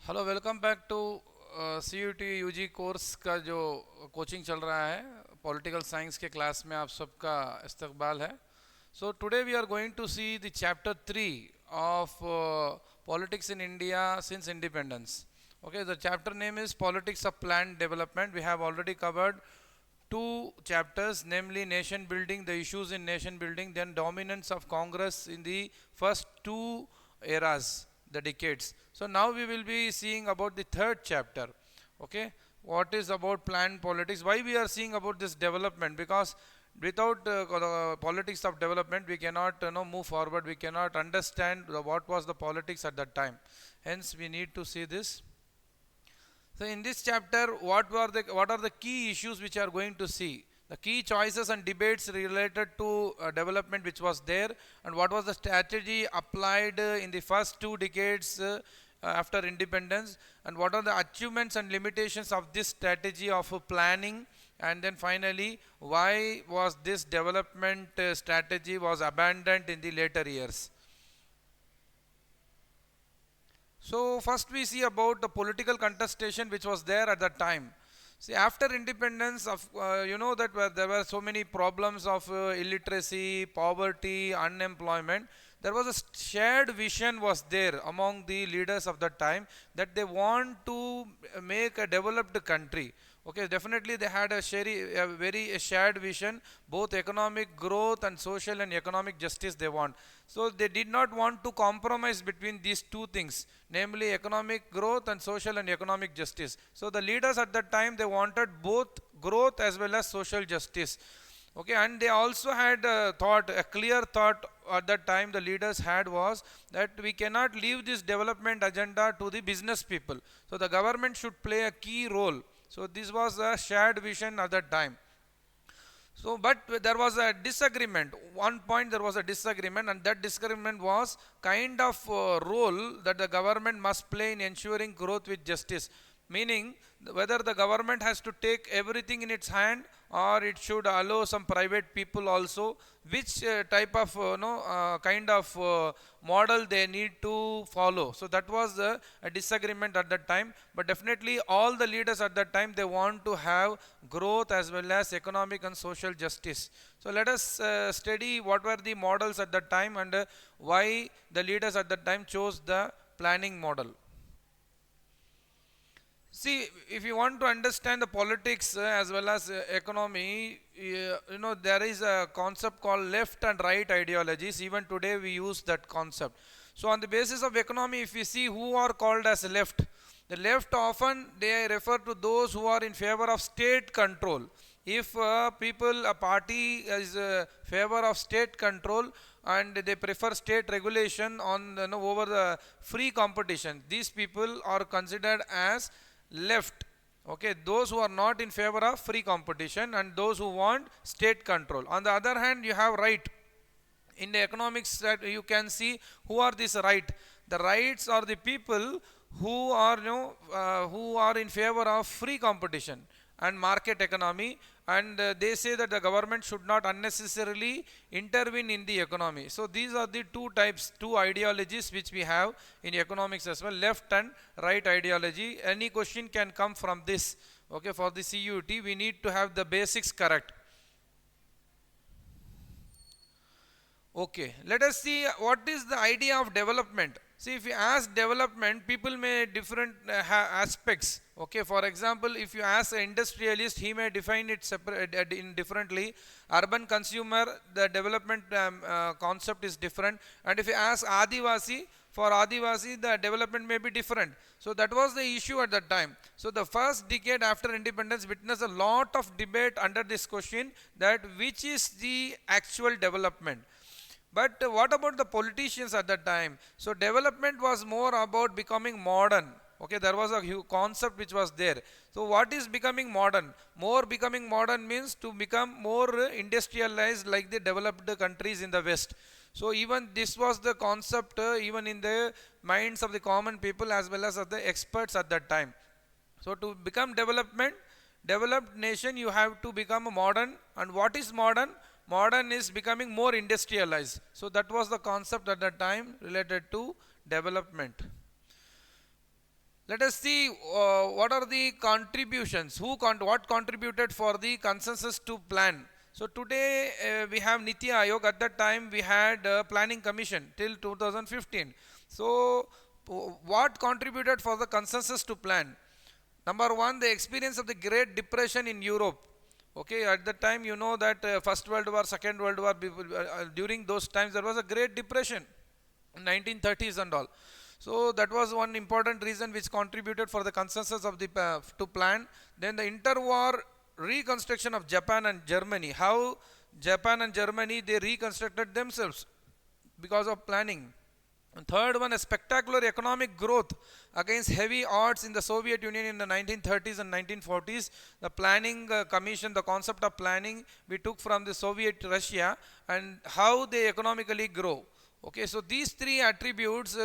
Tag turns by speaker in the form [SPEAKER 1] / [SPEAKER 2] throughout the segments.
[SPEAKER 1] Hello welcome back to CUT UG course का जो coaching चल रहा है पॉलिटिकल साइंस के क्लास में आप सबका इस्तकबाल है. So today we are going to see the chapter 3 of politics in India since independence. Okay, the chapter name is Politics of Planned Development. We have already covered two chapters, namely nation building, the issues in nation building, then dominance of Congress in the first two eras, the decades. So now we will be seeing about the third chapter. Okay, what is about planned politics? Why we are seeing about this development? Because without politics of development, we cannot move forward. We cannot understand what was the politics at that time. Hence, we need to see this. So in this chapter, what are the key issues which are going to see? The key choices and debates related to development which was there, and what was the strategy applied in the first two decades after independence, and what are the achievements and limitations of this strategy of planning, and then finally why was this development strategy was abandoned in the later years. So first we see about the political contestation which was there at that time. See, after independence, of you know that there were so many problems of illiteracy, poverty, unemployment. There was a shared vision was there among the leaders of that time that they want to make a developed country. Okay, definitely they had a very shared vision, both economic growth and social and economic justice they want. So they did not want to compromise between these two things, namely economic growth and social and economic justice. So the leaders at that time, they wanted both growth as well as social justice. Okay, and they also had a clear thought at that time the leaders had was that we cannot leave this development agenda to the business people. So the government should play a key role. So this was a shared vision at that time. So, but there was a disagreement. One point there was a disagreement, and that disagreement was kind of role that the government must play in ensuring growth with justice. Meaning, whether the government has to take everything in its hand or it should allow some private people also, which type of kind of model they need to follow. So that was a disagreement at that time, but definitely all the leaders at that time, they want to have growth as well as economic and social justice. So let us study what were the models at that time and why the leaders at that time chose the planning model. See, if you want to understand the politics as well as economy, there is a concept called left and right ideologies. Even today we use that concept. So on the basis of economy, if we see who are called as left, the left often they refer to those who are in favor of state control. If a party is favor of state control and they prefer state regulation on over the free competition, these people are considered as left. Okay, those who are not in favor of free competition and those who want state control. On the other hand, you have right. In the economics that you can see who are these right. The rights are the people who are who are in favor of free competition and market economy, and they say that the government should not unnecessarily intervene in the economy. So these are the two types, two ideologies which we have in economics as well, left and right ideology. Any question can come from this. Okay, for the CUT we need to have the basics correct. Okay, let us see what is the idea of development. See, if you ask development, people may different aspects. Okay, for example, if you ask an industrialist, he may define it separate in differently. Urban consumer, the development concept is different. And if you ask Adivasi, for Adivasi, the development may be different. So that was the issue at that time. So the first decade after independence witnessed a lot of debate under this question that which is the actual development. But what about the politicians at that time? So development was more about becoming modern. Okay, there was a concept which was there. So what is becoming modern? More becoming modern means to become more industrialized like the developed countries in the West. So even this was the concept even in the minds of the common people as well as of the experts at that time. So to become developed nation, you have to become modern. And what is modern? Modern is becoming more industrialized. So that was the concept at that time related to development. So to become development, developed nation, you have to become modern. And what is modern? Modern is becoming more industrialized. So that was the concept at that time related to development. So that was the concept at that time related to development. So to become development, developed nation, you have to become modern. And what is modern? Modern is becoming more industrialized. So that was the concept at that time related to development. Let us see what are the contributions, what contributed for the consensus to plan. So today we have Niti Ayog. At that time we had planning commission till 2015. So what contributed for the consensus to plan? Number one, the experience of the Great Depression in Europe. Okay, at that time you know that First World War, Second World War, during those times there was a Great Depression in 1930s and all. So that was one important reason which contributed for the consensus of the to plan. Then the interwar reconstruction of Japan and Germany. How Japan and Germany they reconstructed themselves because of planning. And third one, a spectacular economic growth against heavy odds in the Soviet Union in the 1930s and 1940s. The planning commission, the concept of planning, we took from the Soviet Russia and how they economically grow. Okay, so these three attributes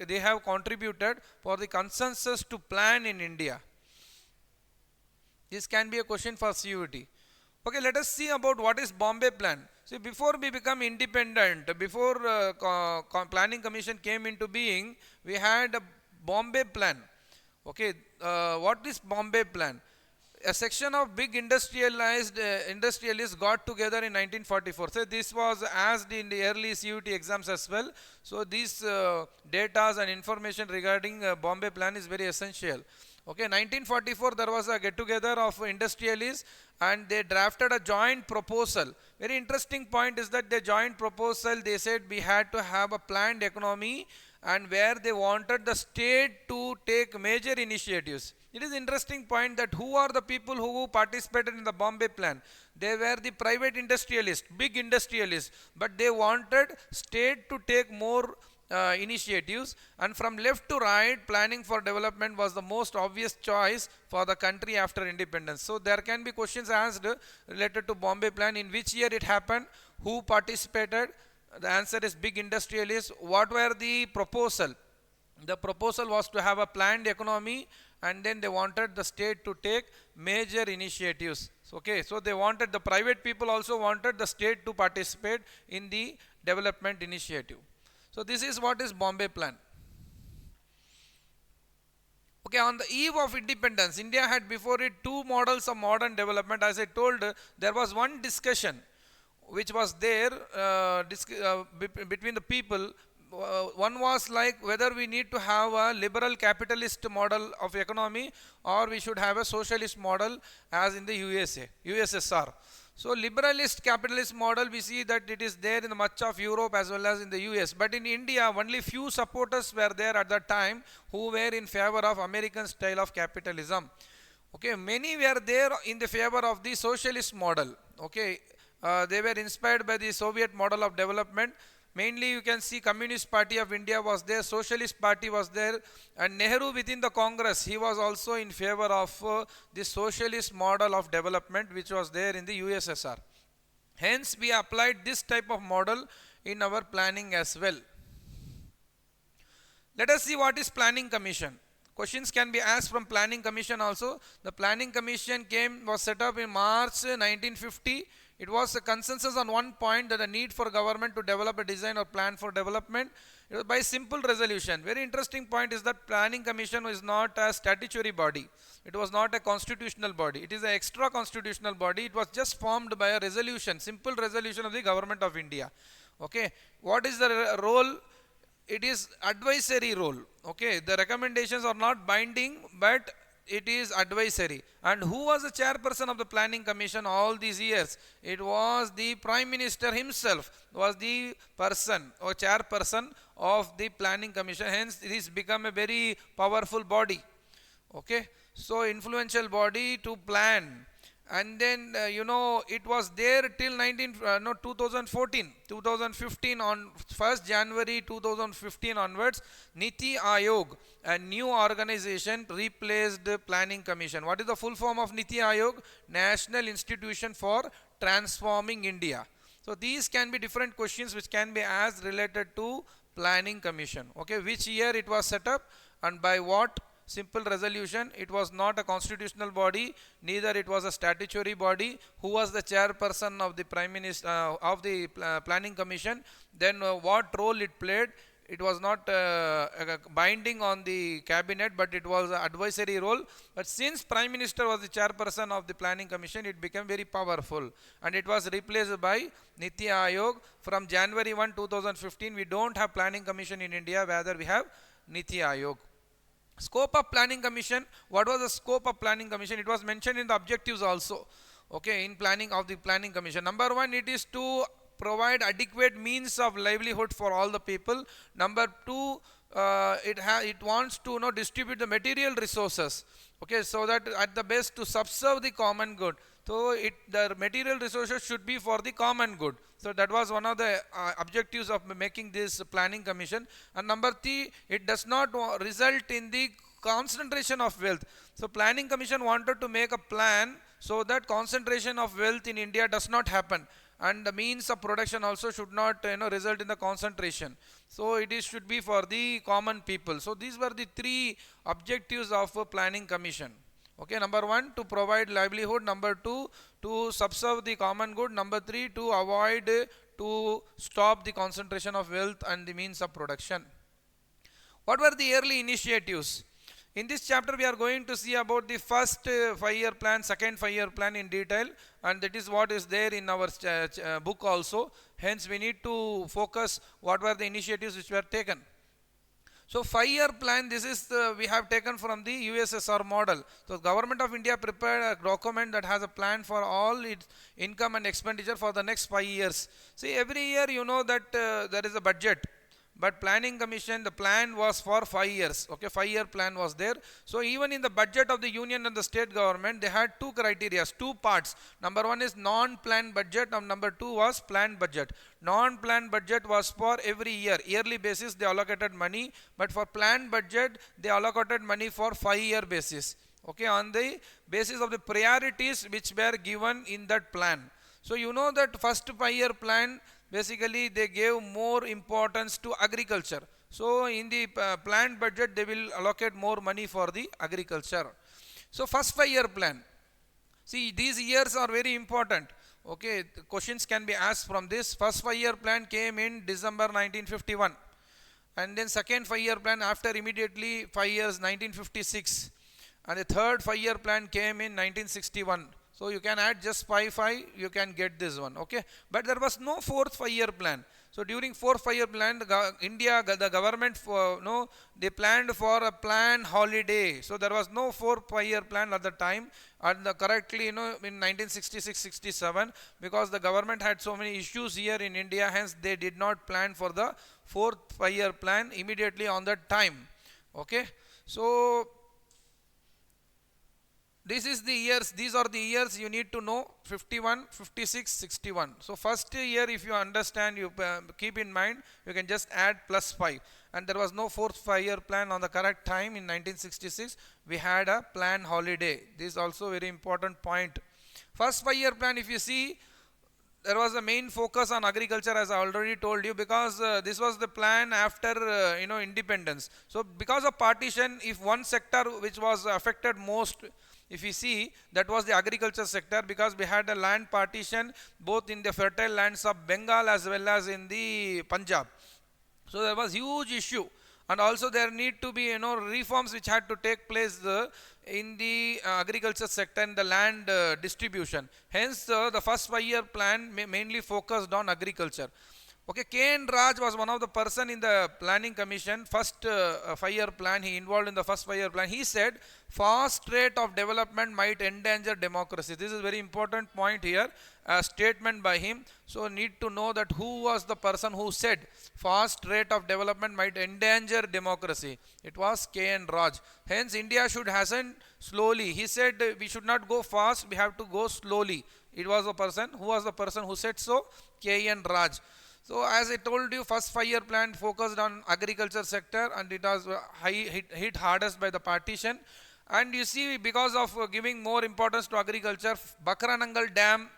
[SPEAKER 1] they have contributed for the consensus to plan in India. This can be a question for CUET. Okay, let us see about what is Bombay Plan. See, before we become independent, before Planning Commission came into being, we had a Bombay Plan. Okay, what is Bombay Plan? A section of big industrialists got together in 1944. So this was asked in the early CUET exams as well. So these data and information regarding Bombay Plan is very essential. Okay, 1944 there was a get together of industrialists and they drafted a joint proposal. Very interesting point is that the joint proposal, they said we had to have a planned economy and where they wanted the state to take major initiatives. It is interesting point that who are the people who participated in the Bombay Plan? They were the private industrialists, big industrialists, but they wanted state to take more initiatives, and from left to right planning for development was the most obvious choice for the country after independence. So there can be questions asked related to Bombay Plan, in which year it happened, who participated. The answer is big industrialists. What were the proposal? The proposal was to have a planned economy and then they wanted the state to take major initiatives. Okay, so they wanted, the private people also wanted the state to participate in the development initiative. So this is what is Bombay Plan. Okay, on the eve of independence, India had before it two models of modern development. As I told, there was one discussion which was there between the people. One was like whether we need to have a liberal capitalist model of economy or we should have a socialist model as in the USSR. So liberalist capitalist model, we see that it is there in the much of Europe as well as in the US. But in India, only few supporters were there at that time who were in favor of American style of capitalism. Okay, many were there in the favor of the socialist model. Okay, they were inspired by the Soviet model of development. Mainly you can see Communist Party of India was there, Socialist Party was there, and Nehru within the Congress, he was also in favor of the socialist model of development which was there in the USSR. Hence we applied this type of model in our planning as well. Let us see what is Planning Commission. Questions can be asked from Planning Commission also. The Planning Commission was set up in March 1950. It was a consensus on one point, that the need for government to develop a design or plan for development. It was by simple resolution. Very interesting point is that Planning Commission is not a statutory body. It was not a constitutional body. It is an extra constitutional body. It was just formed by a resolution, simple resolution of the Government of India. Okay, what is the role? It is advisory role. Okay, the recommendations are not binding, but it is advisory. And who was the chairperson of the Planning Commission all these years? It was the Prime Minister himself was the person or chairperson of the Planning Commission. Hence it has become a very powerful body. Okay, so influential body to plan. And then it was there till 2015 on 1st January 2015 onwards, Niti Ayog, a new organization, replaced the Planning Commission. What is the full form of Niti Ayog? National Institution for Transforming India. So these can be different questions which can be asked related to Planning Commission. Okay, which year it was set up and by what simple resolution. It was not a constitutional body, neither it was a statutory body. Who was the chairperson of the Prime Minister of the Planning Commission? Then what role it played? it was not binding on the cabinet, but it was an advisory role. But since Prime Minister was the chairperson of the Planning Commission, it became very powerful, and it was replaced by Niti Aayog. From January 1, 2015, we don't have Planning Commission in India, rather we have Niti Aayog. Scope of Planning Commission. What was the scope of Planning Commission? It was mentioned in the objectives also. Okay, in planning of the Planning Commission. Number one, it is to provide adequate means of livelihood for all the people. Number two, it wants to distribute the material resources. Okay, so that at the best to subserve the common good. So the material resources should be for the common good. So that was one of the objectives of making this Planning Commission. And number three, it does not result in the concentration of wealth. So Planning Commission wanted to make a plan so that concentration of wealth in India does not happen, and the means of production also should not result in the concentration. So it should be for the common people. So these were the three objectives of a Planning Commission. Okay, number one, to provide livelihood. Number two, to subserve the common good. Number three, to avoid, to stop the concentration of wealth and the means of production. What were the early initiatives? In this chapter, we are going to see about the first 5-year plan, second 5-year plan in detail, and that is what is there in our book also. Hence, we need to focus what were the initiatives which were taken. So 5-year plan, this is we have taken from the USSR model. So Government of India prepared a document that has a plan for all its income and expenditure for the next 5 years. See, every year you know that there is a budget. But Planning Commission, the plan was for 5 years. Okay, 5-year plan was there. So even in the budget of the union and the state government, they had two criteria, two parts. Number one is non-planned budget, and number two was planned budget. Non-planned budget was for every year. Yearly basis they allocated money, but for planned budget they allocated money for 5-year basis. Okay, on the basis of the priorities which were given in that plan. So you know that first 5-year plan, basically they gave more importance to agriculture. So in the planned budget they will allocate more money for the agriculture. So first 5-year plan. See, these years are very important. Okay, questions can be asked from this. First 5-year plan came in December 1951. And then second 5-year plan after immediately 5 years, 1956. And the third 5-year plan came in 1961. So you can add just 5, you can get this one, okay. But there was no fourth 5-year plan. So during fourth 5-year plan, the government, they planned for a planned holiday. So there was no fourth 5-year plan at the time. And correctly, in 1966-67, because the government had so many issues here in India, hence they did not plan for the fourth 5-year plan immediately on that time, okay. So these are the years you need to know: 51, 56, 61. So first year, if you understand, you keep in mind, you can just add plus 5. And there was no fourth 5-year plan on the correct time in 1966. We had a planned holiday. This is also very important point. First 5-year plan, if you see, there was a main focus on agriculture, as I already told you, because this was the plan after independence. So because of partition, if one sector which was affected most, if you see, that was the agriculture sector, because we had a land partition both in the fertile lands of Bengal as well as in the Punjab. So there was huge issue, and also there need to be reforms which had to take place in the agriculture sector and the land distribution. Hence the first 5-year plan mainly focused on agriculture. Okay, K.N. Raj was one of the person in the Planning Commission, first 5-year plan. He involved in the first 5-year plan. He said, fast rate of development might endanger democracy. This is a very important point here, a statement by him. So need to know that who was the person who said fast rate of development might endanger democracy. It was K.N. Raj. Hence India should hasten slowly. He said we should not go fast, we have to go slowly. It was the person, who was the person who said so? K.N. Raj. So as I told you, first 5-year plan focused on agriculture sector, and it was hit hardest by the partition. And you see, because of giving more importance to agriculture, Bakranangal Dam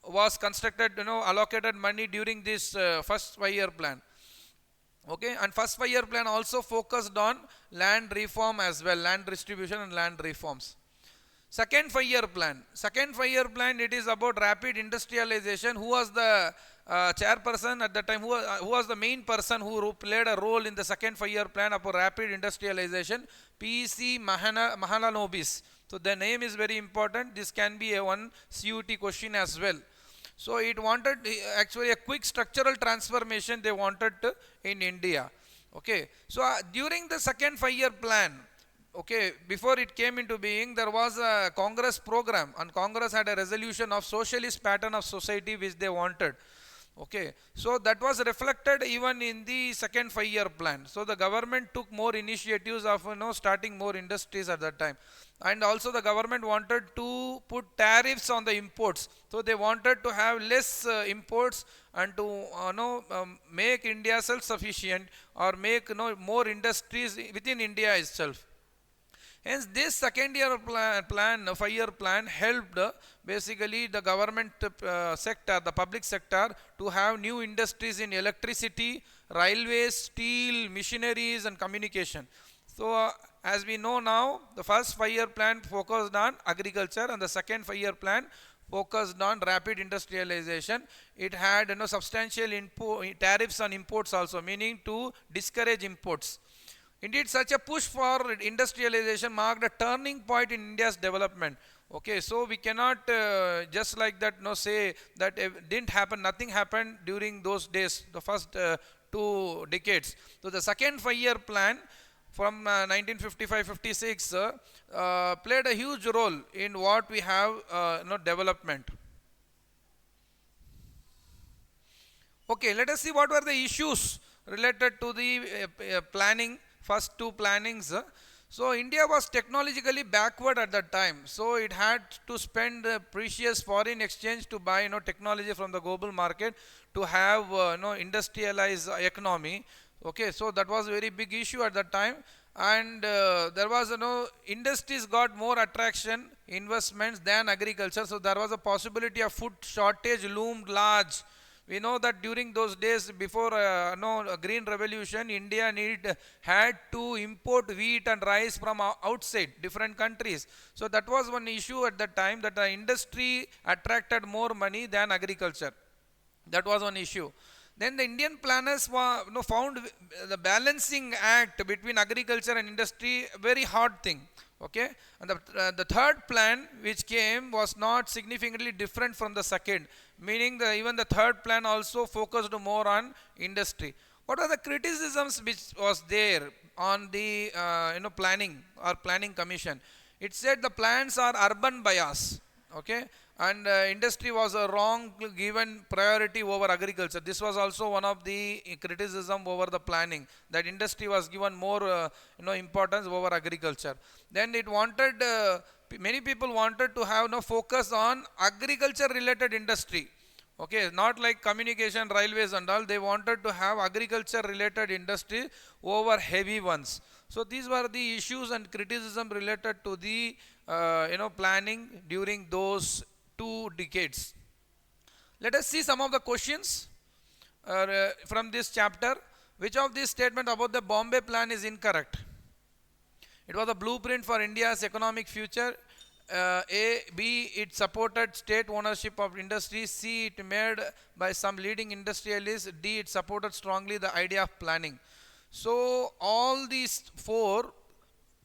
[SPEAKER 1] was constructed, allocated money during this first 5-year plan. Okay, and first 5-year plan also focused on land reform as well, land distribution and land reforms. Second 5-year plan. Second 5-year plan, it is about rapid industrialization. Who was the chairperson at the time, who was the main person who played a role in the second 5 year plan of rapid industrialization, PC Mahalanobis. So the name is very important. This can be a one CUT question as well. So it wanted actually a quick structural transformation they wanted in India. Okay, so during the second 5 year plan, okay, before it came into being, there was a Congress program, and Congress had a resolution of socialist pattern of society which they wanted. Okay, so that was reflected even in the second 5 year plan. So the government took more initiatives of starting more industries at that time, and also the government wanted to put tariffs on the imports. So they wanted to have less imports and to make India self-sufficient, or make more industries within India itself. Hence, this second year plan, 5 year plan helped basically the government sector, the public sector, to have new industries in electricity, railways, steel, machineries, and communication. So, as we know now, the first 5 year plan focused on agriculture, and the second 5 year plan focused on rapid industrialization. It had substantial tariffs on imports also, meaning to discourage imports. Indeed, such a push for industrialization marked a turning point in India's development. Okay, so we cannot just like that say that it didn't happen, nothing happened during those days, the first 2 decades. So the second 5 year plan from 1955-56 played a huge role in what we have development. Okay, let us see what were the issues related to the planning. First two plannings. So India was technologically backward at that time. So it had to spend precious foreign exchange to buy technology from the global market to have industrialized economy. Okay, so that was a very big issue at that time. And there was industries got more attraction, investments than agriculture. So there was a possibility of food shortage loomed large. We know that during those days before green revolution, India had to import wheat and rice from outside different countries. So that was one issue at that time, that the industry attracted more money than agriculture. That was one issue. Then the Indian planners found the balancing act between agriculture and industry a very hard thing. Okay, and the third plan which came was not significantly different from the second, meaning even the third plan also focused more on industry. What are the criticisms which was there on the planning or planning commission? It said the plans are urban bias. Okay, and industry was a wrong given priority over agriculture. This was also one of the criticism over the planning, that industry was given more importance over agriculture. Then it wanted many people wanted to have focus on agriculture related industry. Okay, not like communication, railways and all. They wanted to have agriculture related industry over heavy ones. So these were the issues and criticism related to the planning during those 2 decades. Let us see some of the questions from this chapter. Which of these statements about the Bombay plan is incorrect? It was a blueprint for India's economic future. B, it supported state ownership of industry. C, it made by some leading industrialists. D, it supported strongly the idea of planning. So all these 4,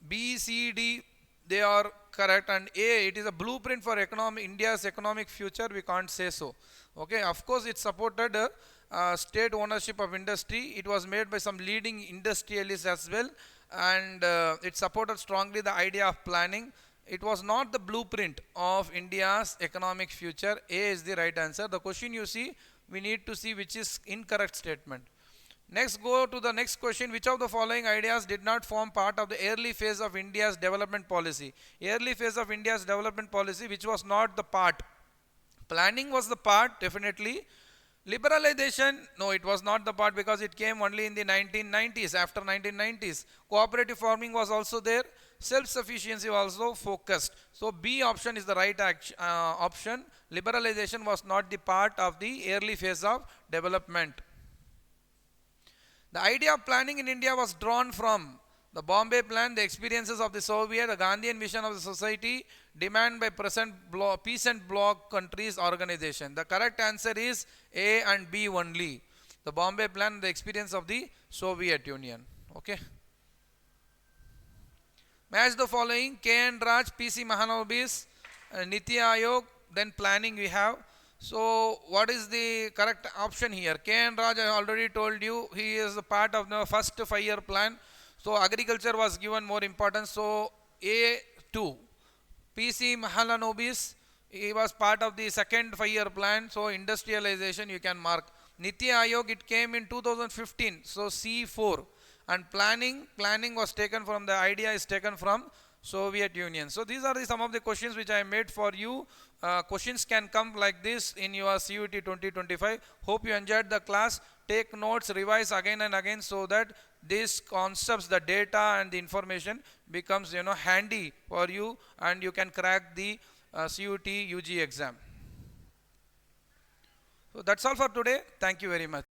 [SPEAKER 1] B, C, D, they are correct, and A, it is a blueprint for India's economic future. We can't say so. Okay, of course it supported state ownership of industry. It was made by some leading industrialists as well, and it supported strongly the idea of planning. It was not the blueprint of India's economic future. A is the right answer. The question you see, we need to see which is incorrect statement. Next, go to the next question. Which of the following ideas did not form part of the early phase of India's development policy? Early phase of India's development policy, which was not the part. Planning was the part, definitely. Liberalization, no, it was not the part, because it came only in the 1990s, after 1990s. Cooperative farming was also there. Self-sufficiency was also focused. So B option is the right option. Liberalization was not the part of the early phase of development. The idea of planning in India was drawn from The Bombay Plan, the experiences of the Soviet, the Gandhian vision of the society, demand by present peace and bloc countries organization. The correct answer is A and B only. The Bombay Plan, the experience of the Soviet Union. Okay. Match the following: K and Raj, PC Mahanobis, Niti Ayog, then planning we have. So what is the correct option here? K and Raj, I already told you, he is a part of the first 5-year plan. So agriculture was given more importance. So A2. PC Mahalanobis, he was part of the second 5-year plan. So industrialization you can mark. Niti Ayog, it came in 2015. So C4. And planning was taken from, the idea is taken from Soviet Union. So these are some of the questions which I made for you. Questions can come like this in your CUET 2025. Hope you enjoyed the class. Take notes, revise again and again, so that these concepts, the data and the information becomes handy for you, and you can crack the CUET UG exam. So that's all for today. Thank you very much.